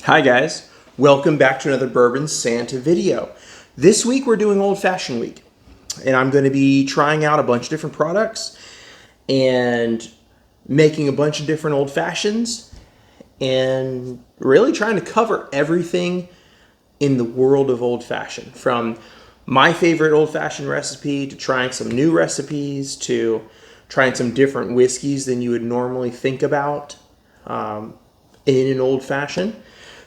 Hi guys, welcome back to another Bourbon Santa video. This week we're doing Old Fashioned Week, and I'm going to be trying out a bunch of different products and making a bunch of different Old Fashions and really trying to cover everything in the world of Old Fashioned, from my favorite Old Fashioned recipe to trying some new recipes to trying some different whiskeys than you would normally think about in an Old Fashioned.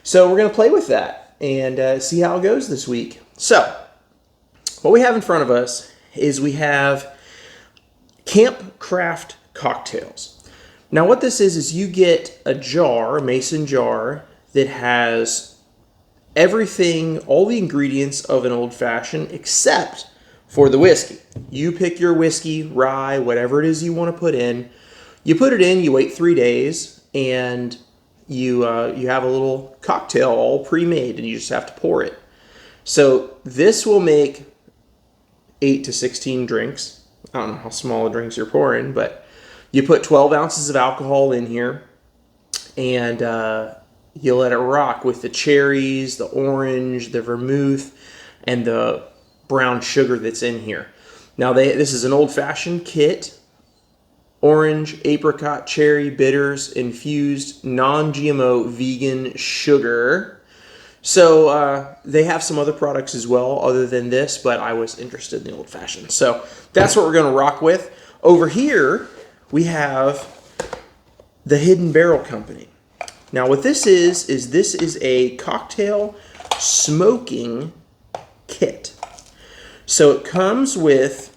So we're going to play with that and see how it goes this week. So what we have in front of us is we have Camp Craft cocktails. Now what this is you get a jar, a mason jar, that has everything, all the ingredients of an Old Fashioned except for the whiskey. You pick your whiskey, rye, whatever it is you want to put in. You put it in, you wait 3 days, and you have a little cocktail all pre-made, and you just have to pour it. So this will make 8 to 16 drinks. I don't know how small the drinks you're pouring, but you put 12 ounces of alcohol in here, and you let it rock with the cherries, the orange, the vermouth, and the brown sugar that's in here. Now this is an old-fashioned kit. Orange, apricot, cherry, bitters, infused, non-GMO, vegan sugar. So they have some other products as well other than this, but I was interested in the Old Fashioned. So that's what we're going to rock with. Over here, we have the Hidden Barrel Company. Now what this is this is a cocktail smoking kit. So it comes with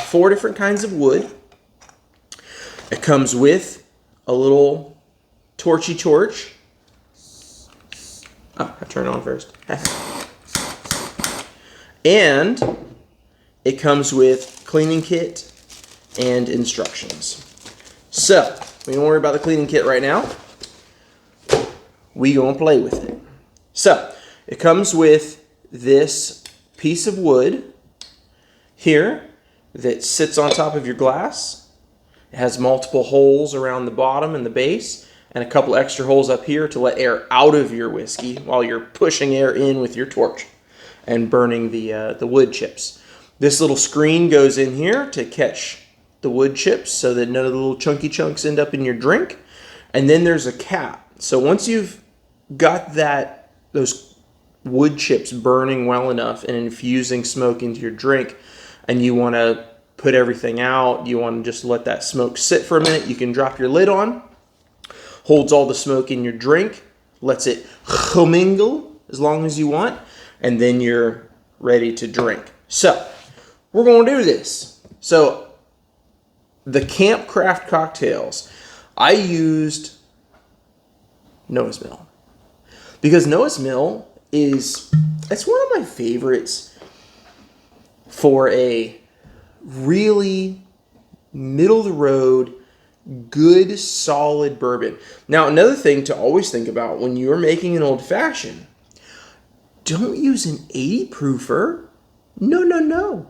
4 different kinds of wood. It comes with a little torchy torch. Oh, I turned it on first. And it comes with cleaning kit and instructions. So, we don't worry about the cleaning kit right now. We gonna play with it. So, it comes with this piece of wood here that sits on top of your glass. It has multiple holes around the bottom and the base, and a couple extra holes up here to let air out of your whiskey while you're pushing air in with your torch and burning the wood chips. This little screen goes in here to catch the wood chips so that none of the little chunky chunks end up in your drink. And then there's a cap. So once you've got those wood chips burning well enough and infusing smoke into your drink, and you want to put everything out, you want to just let that smoke sit for a minute, you can drop your lid on, holds all the smoke in your drink, lets it commingle as long as you want, and then you're ready to drink. So we're going to do this. So the Camp Craft cocktails, I used Noah's Mill, because Noah's Mill it's one of my favorites for a really middle of the road, good, solid bourbon. Now, another thing to always think about when you're making an Old Fashioned, don't use an 80 proofer. No.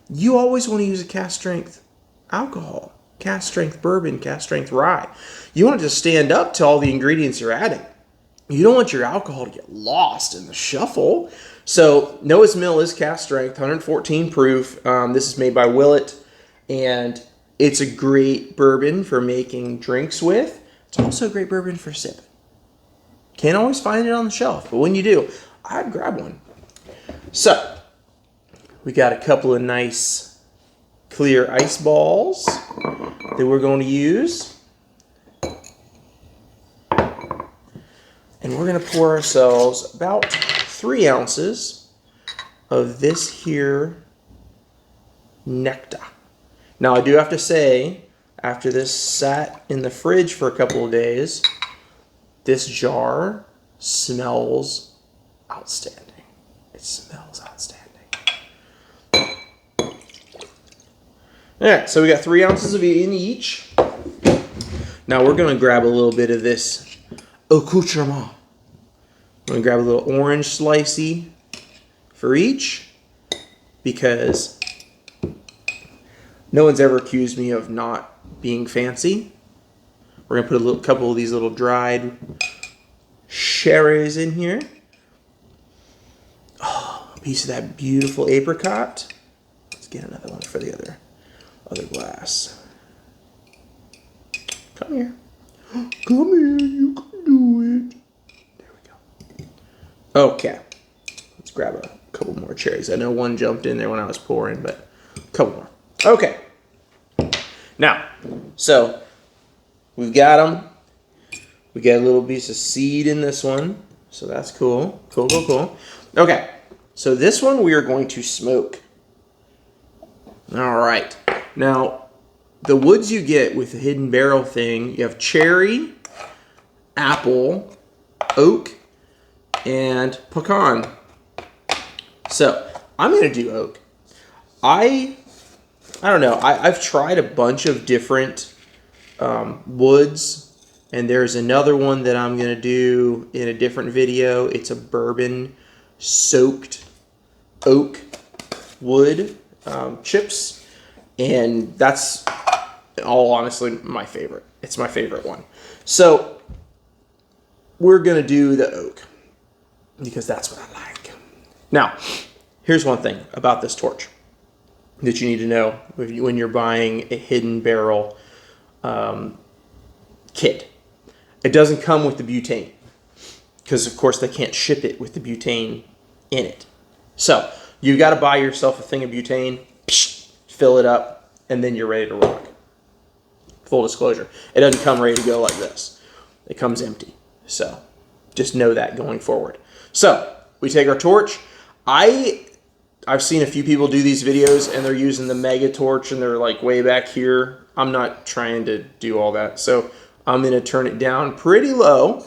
You always want to use a cask strength alcohol, cask strength bourbon, cask strength rye. You want it to stand up to all the ingredients you're adding. You don't want your alcohol to get lost in the shuffle. So Noah's Mill is cask strength, 114 proof. This is made by Willet, and it's a great bourbon for making drinks with. It's also a great bourbon for sipping. Can't always find it on the shelf, but when you do, I'd grab one. So we got a couple of nice clear ice balls that we're going to use. And we're going to pour ourselves about 3 ounces of this here nectar. Now, I do have to say, after this sat in the fridge for a couple of days, this jar smells outstanding. It smells outstanding. All right, so we got 3 ounces of in each. Now, we're going to grab a little bit of this accoutrement. I'm going to grab a little orange slicey for each, because no one's ever accused me of not being fancy. We're going to put a couple of these little dried cherries in here. Oh, a piece of that beautiful apricot. Let's get another one for the other glass. Come here. Come here, you can do it. There we go. Okay. Let's grab a couple more cherries. I know one jumped in there when I was pouring, but a couple more. Okay. Now, so we've got them. We got a little piece of seed in this one. So that's cool. Cool, cool, cool. Okay. So this one we are going to smoke. All right. Now, the woods you get with the hidden barrel thing, you have cherry, apple, oak, and pecan. So I'm going to do oak. I don't know. I've tried a bunch of different woods, and there's another one that I'm going to do in a different video. It's a bourbon soaked oak wood chips, and that's, in all honesty, my favorite. It's my favorite one. So we're going to do the oak because that's what I like. Now, here's one thing about this torch that you need to know when you're buying a hidden barrel kit. It doesn't come with the butane because, of course, they can't ship it with the butane in it. So you got to buy yourself a thing of butane, fill it up, and then you're ready to rock. Full disclosure, it doesn't come ready to go like this. It comes empty. So just know that going forward. So we take our torch. I've seen a few people do these videos and they're using the mega torch and they're like way back here. I'm not trying to do all that. So I'm going to turn it down pretty low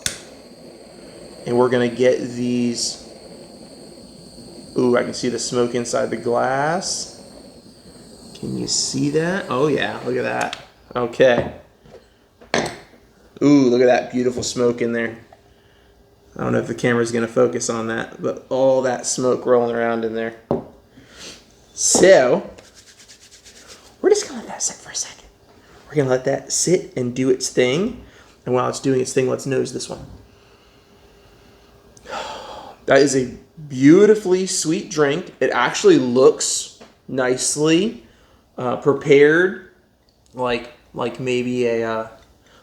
and we're going to get these. Ooh, I can see the smoke inside the glass. Can you see that? Oh yeah, look at that. Okay. Ooh, look at that beautiful smoke in there. I don't know if the camera's going to focus on that, but all that smoke rolling around in there. So, we're just going to let that sit for a second. We're going to let that sit and do its thing. And while it's doing its thing, let's nose this one. That is a beautifully sweet drink. It actually looks nicely prepared, like maybe a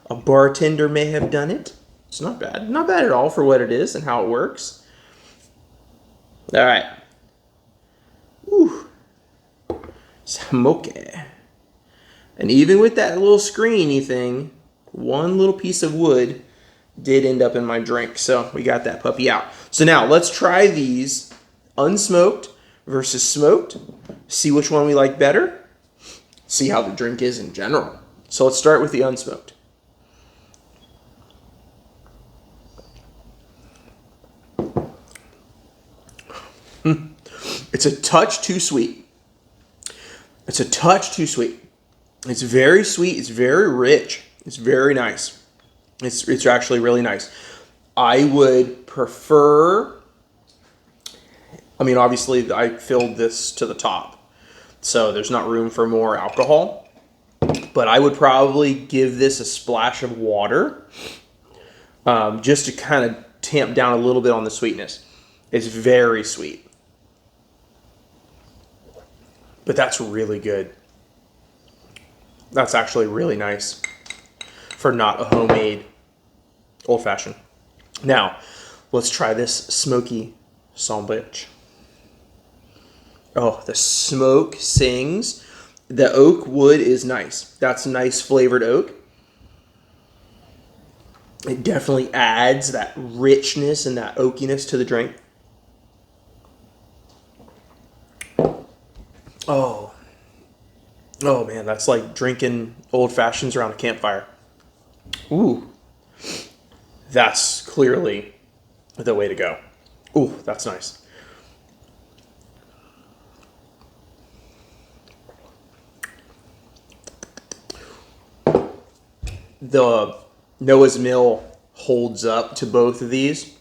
bartender may have done it. It's not bad. Not bad at all for what it is and how it works. All right. Ooh. Smoky. And even with that little screeny thing, one little piece of wood did end up in my drink. So we got that puppy out. So now let's try these unsmoked versus smoked. See which one we like better. See how the drink is in general. So let's start with the unsmoked. It's a touch too sweet. It's a touch too sweet. It's very sweet. It's very rich. It's very nice. It's actually really nice. I would prefer, I mean, obviously I filled this to the top, so there's not room for more alcohol, but I would probably give this a splash of water just to kind of tamp down a little bit on the sweetness. It's very sweet. But that's really good. That's actually really nice for not a homemade old fashioned. Now, let's try this smoky sandwich. Oh, the smoke sings. The oak wood is nice. That's nice flavored oak. It definitely adds that richness and that oakiness to the drink. Oh man, that's like drinking old fashions around a campfire. Ooh, that's clearly the way to go. Ooh, that's nice. The Noah's Mill holds up to both of these.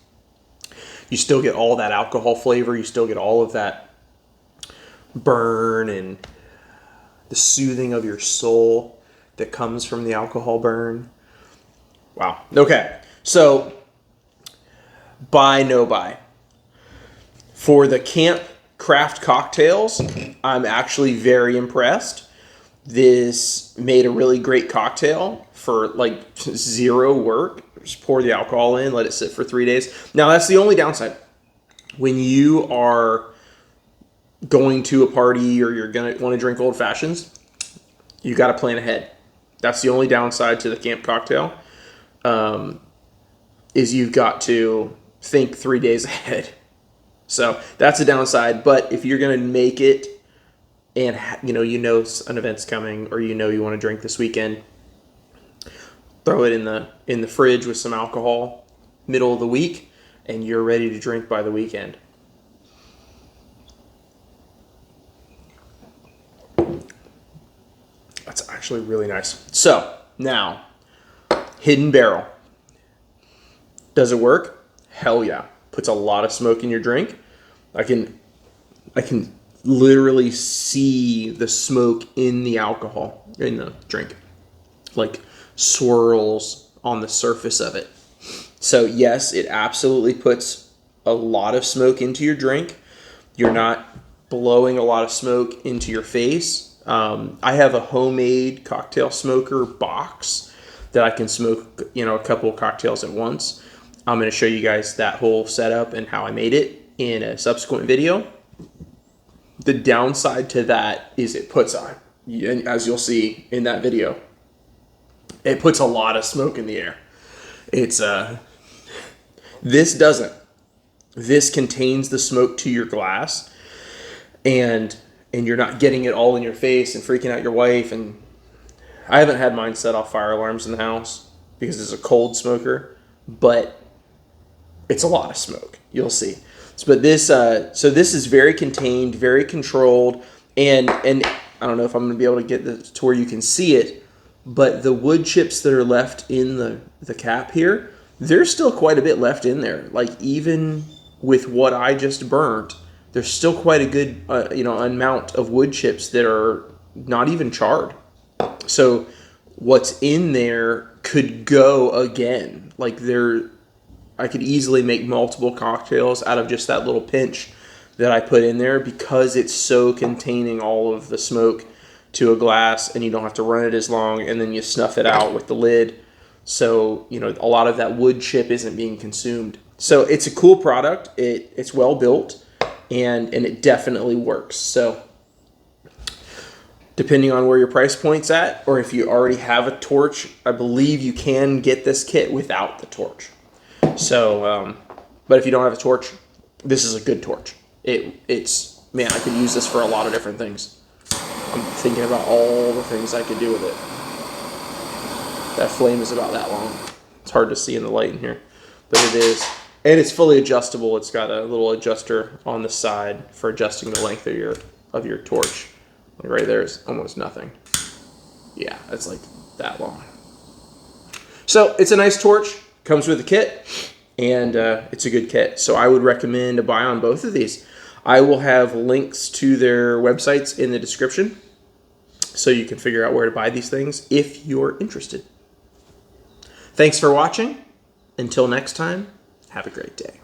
You still get all that alcohol flavor. You still get all of that burn and the soothing of your soul that comes from the alcohol burn. Wow. Okay. So buy, no buy. For the camp craft cocktails, I'm actually very impressed. This made a really great cocktail for like zero work. Just pour the alcohol in, let it sit for 3 days. Now that's the only downside. When you are going to a party or you're going to want to drink old fashions, you got to plan ahead. That's the only downside to the camp cocktail, is you've got to think 3 days ahead. So that's a downside. But if you're going to make it and you know an event's coming, or you want to drink this weekend, throw it in the fridge with some alcohol middle of the week, and you're ready to drink by the weekend. That's actually really nice. So now, Hidden Barrel. Does it work? Hell yeah. Puts a lot of smoke in your drink. I can literally see the smoke in the alcohol, in the drink. Like swirls on the surface of it. So yes, it absolutely puts a lot of smoke into your drink. You're not blowing a lot of smoke into your face. I have a homemade cocktail smoker box that I can smoke, a couple of cocktails at once. I'm going to show you guys that whole setup and how I made it in a subsequent video. The downside to that is it puts on, as you'll see in that video, it puts a lot of smoke in the air. It's this doesn't. This contains the smoke to your glass, and you're not getting it all in your face and freaking out your wife. And I haven't had mine set off fire alarms in the house because it's a cold smoker, but it's a lot of smoke. You'll see. But this, so this is very contained, very controlled, and I don't know if I'm going to be able to get this to where you can see it, but the wood chips that are left in the cap here, there's still quite a bit left in there. Like even with what I just burnt, there's still quite a good, amount of wood chips that are not even charred. So what's in there could go again. Like I could easily make multiple cocktails out of just that little pinch that I put in there, because it's so containing all of the smoke to a glass, and you don't have to run it as long, and then you snuff it out with the lid. So, a lot of that wood chip isn't being consumed. So it's a cool product. It's well built, and it definitely works. So depending on where your price point's at, or if you already have a torch, I believe you can get this kit without the torch. So, but if you don't have a torch, this is a good torch. It's man, I could use this for a lot of different things. I'm thinking about all the things I could do with it. That flame is about that long. It's hard to see in the light in here, but it is. And it's fully adjustable. It's got a little adjuster on the side for adjusting the length of your torch. Like right there is almost nothing. Yeah, it's like that long. So it's a nice torch. Comes with a kit, and it's a good kit. So I would recommend a buy on both of these. I will have links to their websites in the description, so you can figure out where to buy these things if you're interested. Thanks for watching. Until next time, have a great day.